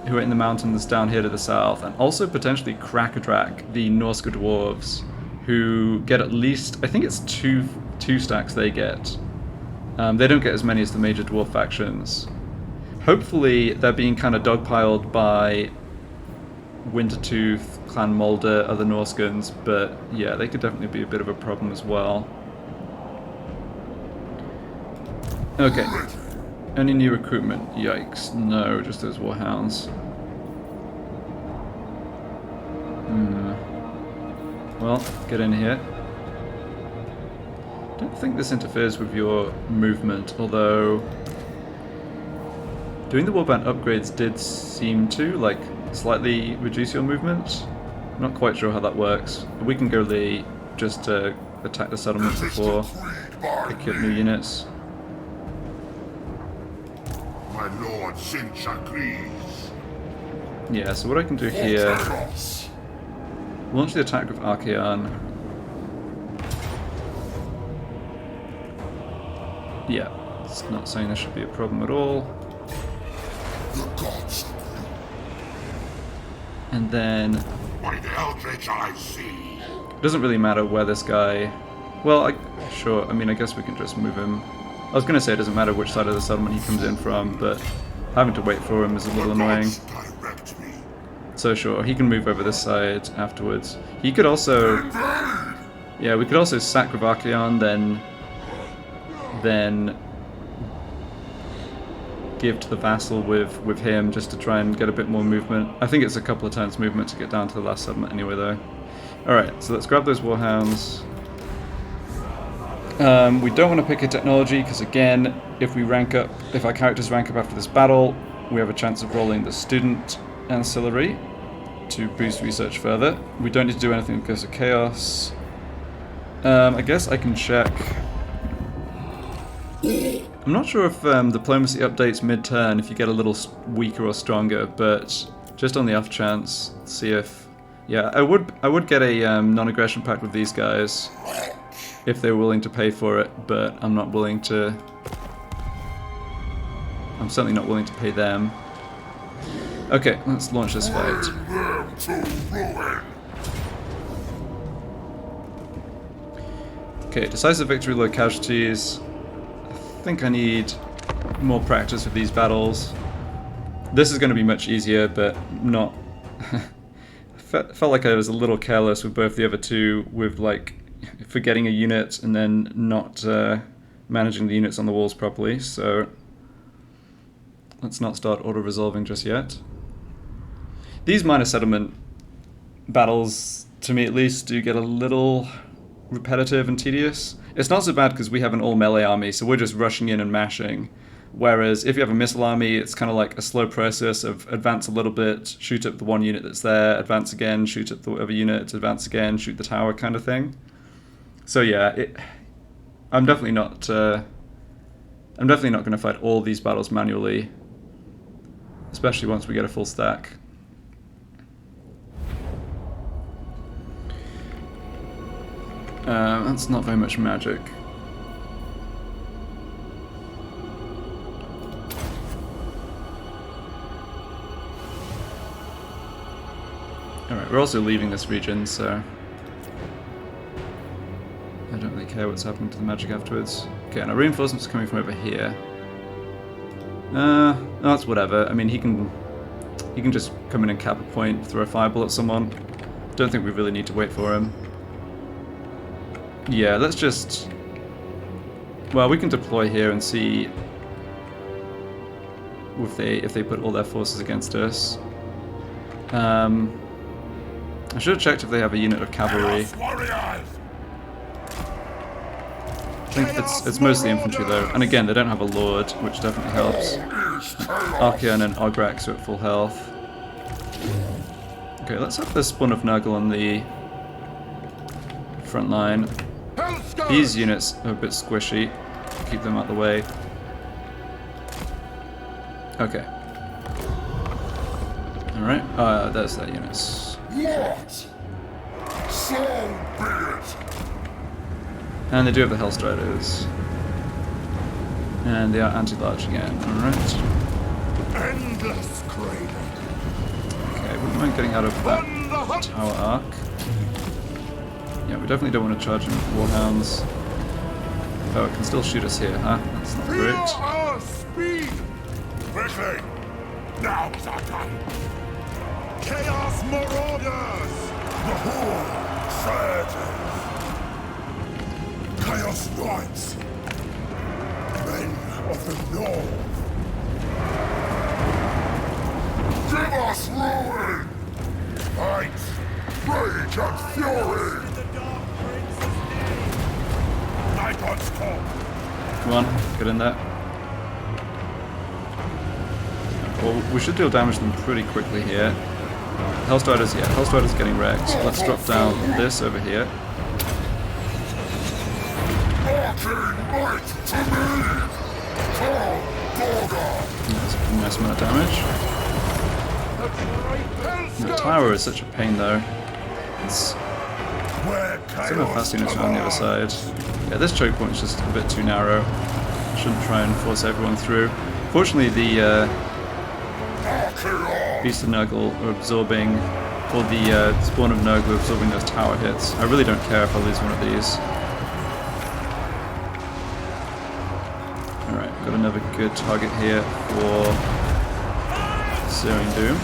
who are in the mountains down here to the south, and also potentially Krakadrak, the Norska dwarves, who get at least, I think it's two stacks they get. They don't get as many as the major dwarf factions. Hopefully they're being kind of dogpiled by Wintertooth, Clan Mulder, other Norskans, but yeah, they could definitely be a bit of a problem as well. Okay. Any new recruitment? Yikes. No, just those Warhounds. Well, get in here. Don't think this interferes with your movement, although... doing the warband upgrades did seem to, like, slightly reduce your movement. Not quite sure how that works. But we can go Lee just to attack the settlement before pick up new units. My lord Sinch agrees. Yeah, so what I can do here... launch the attack with Archaon. Yeah, it's not saying there should be a problem at all. The gods. And then... by the eldritch I see. it doesn't really matter where this guy... well, sure, I mean, I guess we can just move him. I was going to say it doesn't matter which side of the settlement he comes in from, but having to wait for him is a little annoying. Direct me. So sure, he can move over this side afterwards. He could also... yeah, we could also sack with Archaon, then give to the vassal with him just to try and get a bit more movement. I think it's a couple of turns movement to get down to the last settlement anyway though. Alright, so let's grab those warhounds. We don't want to pick a technology because again, if our characters rank up after this battle, we have a chance of rolling the student ancillary to boost research further. We don't need to do anything because of chaos. I guess I can check. I'm not sure if diplomacy updates mid-turn if you get a little weaker or stronger, but just on the off chance, see if... Yeah, I would get a non-aggression pact with these guys if they're willing to pay for it, but I'm not willing to... I'm certainly not willing to pay them. Okay, let's launch this fight. Okay, decisive victory, low casualties. I think I need more practice with these battles. This is going to be much easier, but not... felt like I was a little careless with both the other two, with like forgetting a unit and then not managing the units on the walls properly, so let's not start auto-resolving just yet. These minor settlement battles, to me at least, do get a little repetitive and tedious. It's not so bad because we have an all-melee army, so we're just rushing in and mashing. Whereas if you have a missile army, it's kind of like a slow process of advance a little bit, shoot up the one unit that's there, advance again, shoot up the other unit, advance again, shoot the tower kind of thing. So yeah, I'm definitely not going to fight all these battles manually, especially once we get a full stack. That's not very much magic. Alright, we're also leaving this region, so I don't really care what's happening to the magic afterwards. Okay, and our reinforcements are coming from over here. No, that's whatever. I mean, he can just come in and cap a point, throw a fireball at someone. Don't think we really need to wait for him. Yeah, let's just... Well, we can deploy here and see if they put all their forces against us. I should have checked if they have a unit of cavalry. I think it's mostly infantry though, and again they don't have a lord, which definitely helps. Archaon and Ograx are at full health. Okay, let's have the Spawn of Nurgle on the front line. These units are a bit squishy. Keep them out of the way. Okay. Alright, there's their units. What? So be it. And they do have the Hellstriders. And they are anti-large again. Alright. Endless craving. Okay, wouldn't mind getting out of that tower arc. Yeah, we definitely don't want to charge in with Warhounds. Oh, it can still shoot us here, huh? That's not great. Our speed. Quickly. Now's our time. Chaos Marauders. The Horde surges. Chaos Knights. Men of the North. Give us ruin. Hate, rage and fury. Nighthawk's call. Come on, get in there. Well, we should deal damage to them pretty quickly here. Hellstriders, yeah, Hellstriders getting wrecked. Let's drop down this over here. That's a nice amount of damage. The tower is such a pain though. It's some of the fast units are on the other side. Yeah, this choke point is just a bit too narrow. Shouldn't try and force everyone through. Fortunately, the Beast of Nurgle are absorbing, or the Spawn of Nurgle are absorbing those tower hits. I really don't care if I lose one of these. Alright, got another good target here for Searing Doom.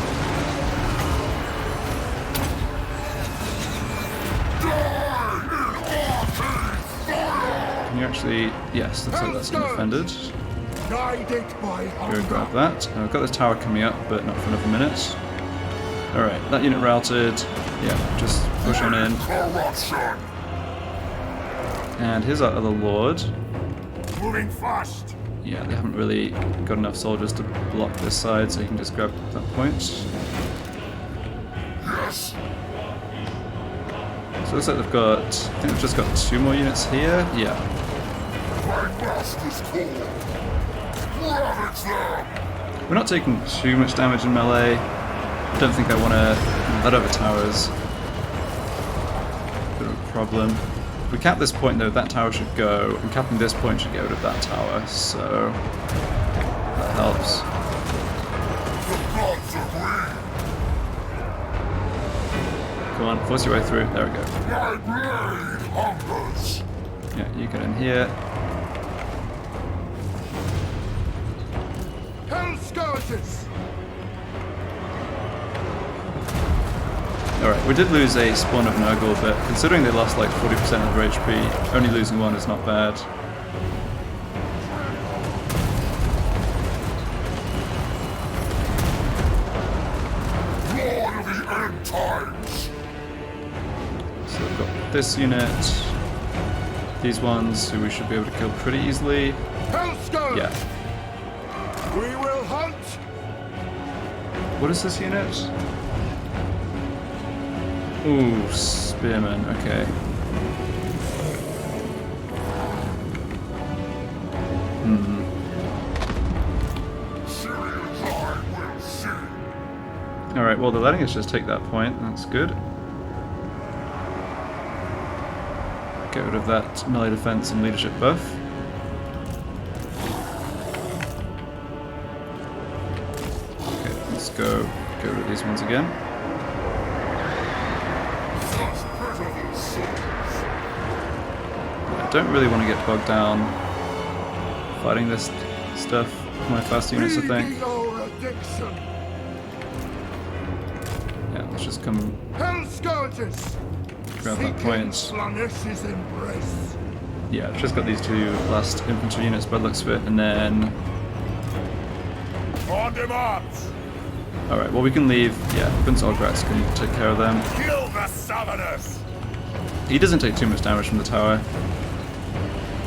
Can you actually... Yes, looks like that's been defended. guided by Go grab that. I've got this tower coming up, but not for another minute. Alright, that unit routed. Yeah, just push on in. corruption. And here's our other lord. Moving fast. Yeah, they haven't really got enough soldiers to block this side, so you can just grab that point. Yes. So it looks like they've got, I think they've just got 2 more units here. Yeah. My master's call. Ravage them. We're not taking too much damage in melee. I don't think I want to let over towers. Bit of a problem. If we cap this point though, that tower should go, and capping this point should get rid of that tower, so that helps. The gods agree. Come on, force your way through. There we go. My blade hungers. Yeah, you get in here. Hell scourges. Alright, we did lose a spawn of Nurgle, but considering they lost like 40% of their HP, only losing 1 is not bad. Lord of the end times. So we've got this unit, these ones who we should be able to kill pretty easily. Hell scourge. Yeah. We will hunt. What is this unit? Ooh, spearman, okay. Syria's eye will see. Alright, well they're letting us just take that point, that's good. Get rid of that melee defense and leadership buff. Okay, let's go get rid of these ones again. Such pitiful souls. I don't really want to get bogged down fighting this stuff. My fast units, I think. Feeding our addiction. Yeah, let's just come Hell scourges. grab that point. Slaaneish's embrace. Yeah, I've just got these 2 last infantry units by the looks of it, and then... On the march. Alright, well we can leave. Yeah, Prince Olgratz can take care of them. Kill the Southerners. He doesn't take too much damage from the tower.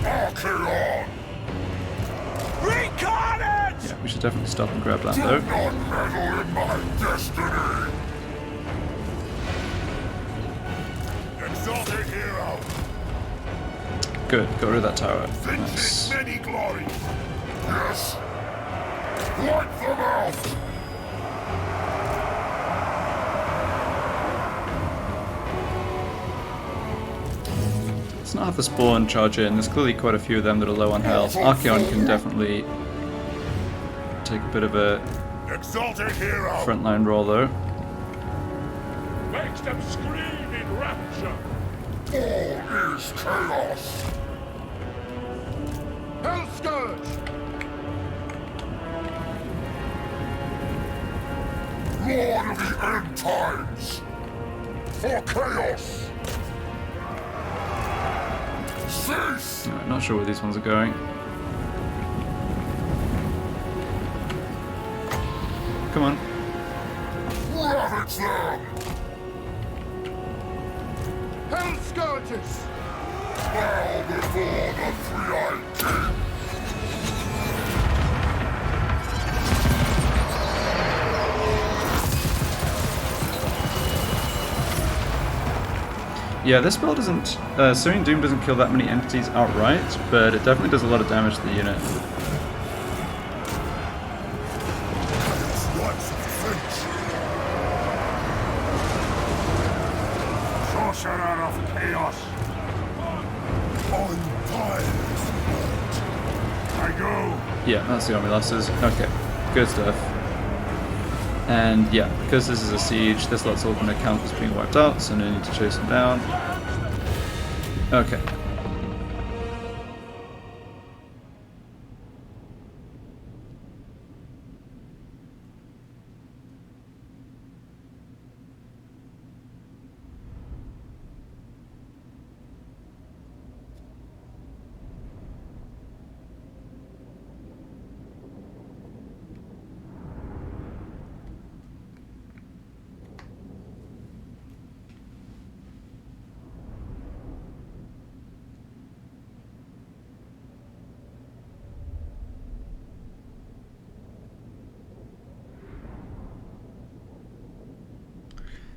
Archaon. Recon it! Yeah, we should definitely stop and grab that Do though. not meddle in my destiny. Exalted hero. Good, got rid of that tower. Vengeance Nice. many glories. Yes. Wipe them out. Let's not have the spawn charge in. There's clearly quite a few of them that are low on health. Archaon can definitely take a bit of a Exalted hero. frontline role though. Makes them scream in rapture. All is chaos. Hell scourge. Lord of the end times. For chaos. Cease. Alright, not sure where these ones are going. Come on. Ravage them. Hell scourges. Bow before the three-eyed king. Yeah, this spell doesn't... Syrian Doom doesn't kill that many entities outright, but it definitely does a lot of damage to the unit. Sorcerer of chaos. On fires. I go. Yeah, that's the army losses. Okay, good stuff. And yeah, because this is a siege, this lot's all going to count as being wiped out, so no need to chase them down. Okay.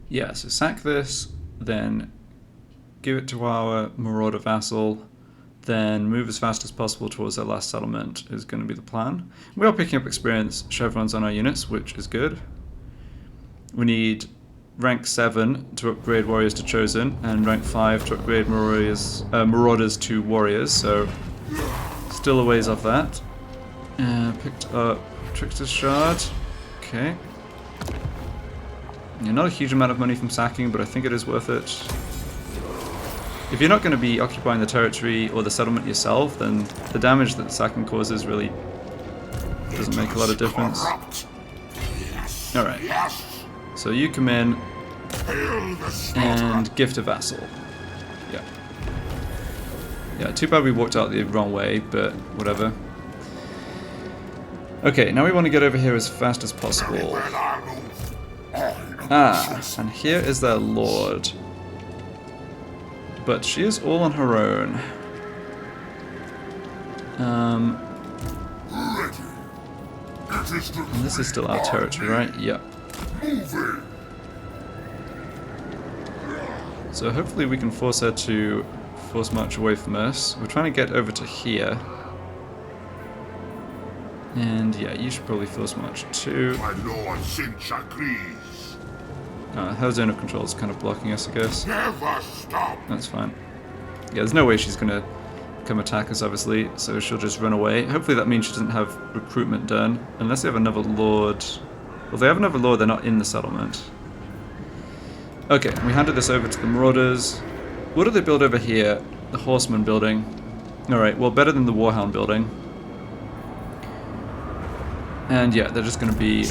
Yeah, so sack this, then give it to our Marauder vassal, then move as fast as possible towards their last settlement is going to be the plan. We are picking up experience chevrons on our units, which is good. We need rank 7 to upgrade warriors to chosen, and rank 5 to upgrade marauders to warriors, so still a ways off that. Picked up Trickster's Shard. Okay. Yeah, not a huge amount of money from sacking, but I think it is worth it. If you're not going to be occupying the territory or the settlement yourself, then the damage that sacking causes really doesn't make a lot of difference. Alright. So you come in and gift a vassal. Yeah. Yeah, too bad we walked out the wrong way, but whatever. Okay, now we want to get over here as fast as possible. Ah, and here is their lord. But she is all on her own. And this is still our territory, right? Yep. So hopefully we can force her to force march away from us. We're trying to get over to here. And yeah, you should probably force march too. My lord Sinch agrees. Her zone of control is kind of blocking us, I guess. Never stop. That's fine. Yeah, there's no way she's going to come attack us, obviously, so she'll just run away. Hopefully that means she doesn't have recruitment done, unless they have another lord. Well, if they have another lord, they're not in the settlement. Okay, we handed this over to the Marauders. What do they build over here? The Horseman building. Alright, well, better than the Warhound building. And yeah, they're just going to be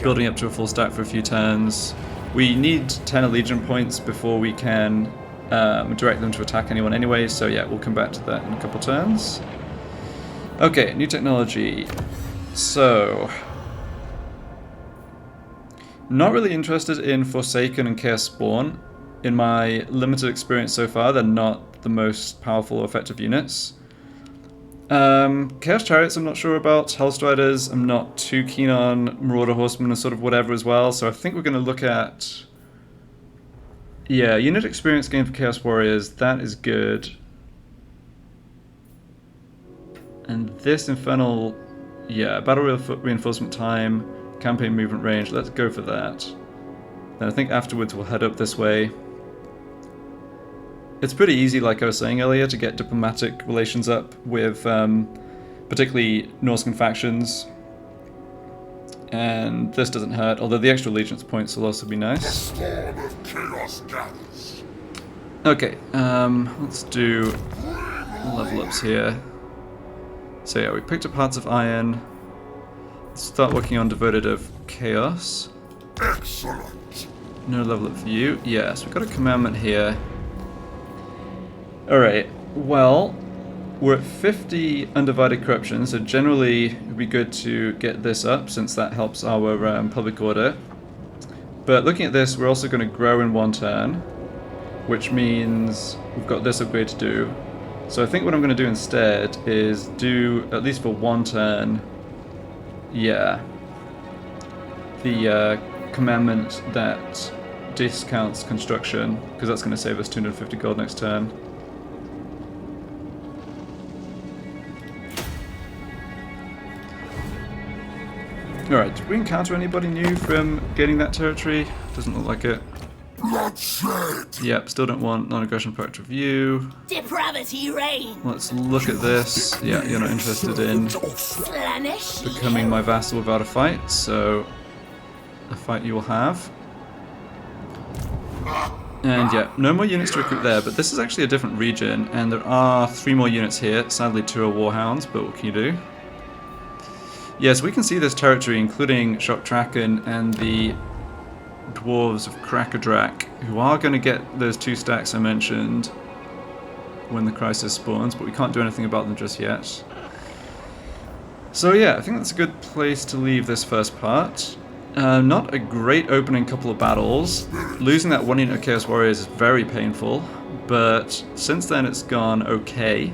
building up to a full stack for a few turns. We need 10 Allegiant points before we can direct them to attack anyone anyway, so yeah, we'll come back to that in a couple turns. Okay, new technology. So, not really interested in Forsaken and Chaos Spawn. In my limited experience so far, they're not the most powerful or effective units. Chaos Chariots I'm not sure about, Hellstriders I'm not too keen on, Marauder Horsemen and sort of whatever as well, so I think we're going to look at... Yeah, unit experience gain for Chaos Warriors, that is good. And this Infernal... Yeah, Battle Reinforcement Time, Campaign Movement Range, let's go for that. Then I think afterwards we'll head up this way. It's pretty easy, like I was saying earlier, to get diplomatic relations up with particularly Norscan factions. And this doesn't hurt, although the extra allegiance points will also be nice. Okay, let's do level ups here. So yeah, we picked up Hearts of Iron. Let's start working on Devoted of Chaos. Excellent. No level up for you. Yes, we've got a commandment here. Alright, well, we're at 50 Undivided Corruption, so generally it would be good to get this up since that helps our public order. But looking at this, we're also going to grow in one turn, which means we've got this upgrade to do. So I think what I'm going to do instead is do, at least for one turn, yeah, the commandment that discounts construction, because that's going to save us 250 gold next turn. Alright, did we encounter anybody new from getting that territory? Doesn't look like it. Bloodshed. Yep, still don't want non-aggression proactive review. Depravity reigns. Let's look at this. Yeah, you're not interested in Slanish. becoming my vassal without a fight, so a fight you will have. And yeah, no more units to recruit there, but this is actually a different region, and there are 3 more units here. Sadly 2 are Warhounds, but what can you do? Yes, we can see this territory, including Shock Traken and the Dwarves of Krakadrak, who are going to get those 2 stacks I mentioned when the crisis spawns, but we can't do anything about them just yet. So yeah, I think that's a good place to leave this first part. Not a great opening couple of battles. Losing that 1 unit of Chaos Warriors is very painful, but since then it's gone okay.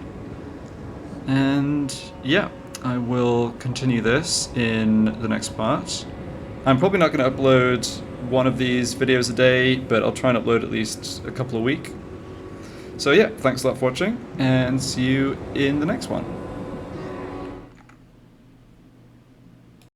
And yeah, I will continue this in the next part. I'm probably not going to upload one of these videos a day, but I'll try and upload at least a couple a week. So yeah, thanks a lot for watching, and see you in the next one.